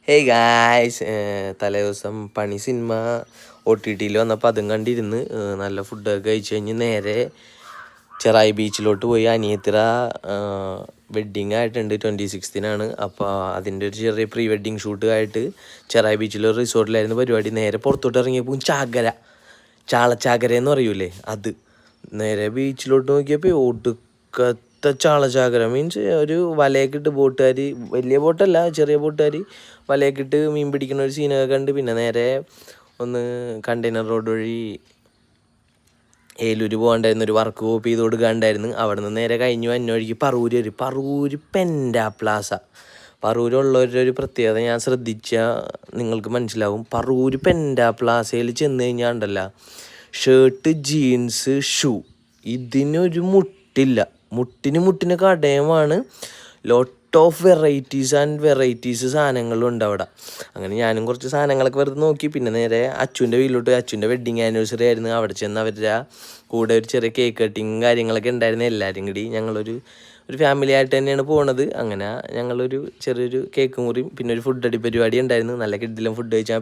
Hey guys, തലേദിവസം പണി cinema OTT വന്നപ്പോൾ അതും കണ്ടിരുന്ന് നല്ല ഫുഡൊക്കെ കഴിച്ച് കഴിഞ്ഞ് നേരെ ചെറായി ബീച്ചിലോട്ട് പോയി. അനിയത്തിറ വെഡ്ഡിങ് ആയിട്ടുണ്ട്, 26-നാണ്. അപ്പോൾ അതിൻ്റെ ഒരു ചെറിയ പ്രീ വെഡ്ഡിങ് ഷൂട്ട് ആയിട്ട് ചെറായി ബീച്ചിലൊരു റിസോർട്ടിലായിരുന്നു പരിപാടി. നേരെ പുറത്തോട്ട് ഇറങ്ങിയപ്പോൾ ചാളച്ചാകര എന്ന് പറയൂലേ, അത് നേരെ ബീച്ചിലോട്ട് നോക്കിയപ്പോൾ ഒടുക്കത്തെ ചാളച്ചാകര. മീൻസ് ഒരു വലയൊക്കെ ഇട്ട് ബോട്ടുകാർ, വലിയ ബോട്ടല്ല ചെറിയ ബോട്ടുകാർ വലയൊക്കെ ഇട്ട് മീൻ പിടിക്കുന്ന ഒരു സീനൊക്കെ കണ്ട് പിന്നെ നേരെ ഒന്ന് കണ്ടെയ്നർ റോഡ് വഴി ഏലൂർ പോകണ്ടായിരുന്നു, ഒരു വർക്ക് കോപ്പി ചെയ്ത് കൊടുക്കാണ്ടായിരുന്നു. അവിടെ നിന്ന് നേരെ കഴിഞ്ഞു വഴിക്ക് പറവൂർ പെൻഡാ പ്ലാസ. പറവൂരുള്ളവരുടെ ഒരു പ്രത്യേകത ഞാൻ ശ്രദ്ധിച്ചാൽ നിങ്ങൾക്ക് മനസ്സിലാവും. പറവൂർ പെൻഡാ പ്ലാസയിൽ ചെന്ന് കഴിഞ്ഞാൽ ഉണ്ടല്ല, ഷർട്ട്, ജീൻസ്, ഷൂ ഇതിനൊരു മുട്ടില്ല. മുട്ടിന് കടയമാണ്. ലോട്ട് ഓഫ് വെറൈറ്റീസ് സാധനങ്ങളും ഉണ്ട് അവിടെ. അങ്ങനെ ഞാനും കുറച്ച് സാധനങ്ങളൊക്കെ വെറുതെ നോക്കി. പിന്നെ നേരെ അച്ചുവിൻ്റെ വീട്ടിലോട്ട്, അച്ചുവിൻ്റെ വെഡ്ഡിങ് ആനിവേഴ്സറി ആയിരുന്നു. അവിടെ ചെന്ന് അവരുടെ കൂടെ ഒരു ചെറിയ കേക്ക് കട്ടിങ് കാര്യങ്ങളൊക്കെ ഉണ്ടായിരുന്നു. എല്ലാവരും കൂടി ഞങ്ങളൊരു ഫാമിലി ആയിട്ട് തന്നെയാണ് പോണത്. അങ്ങനെ ഞങ്ങളൊരു ചെറിയൊരു കേക്ക് മുറിയും പിന്നെ ഒരു ഫുഡ് അടി പരിപാടി ഉണ്ടായിരുന്നു. നല്ല കിഡിലും ഫുഡ് കഴിച്ചാൽ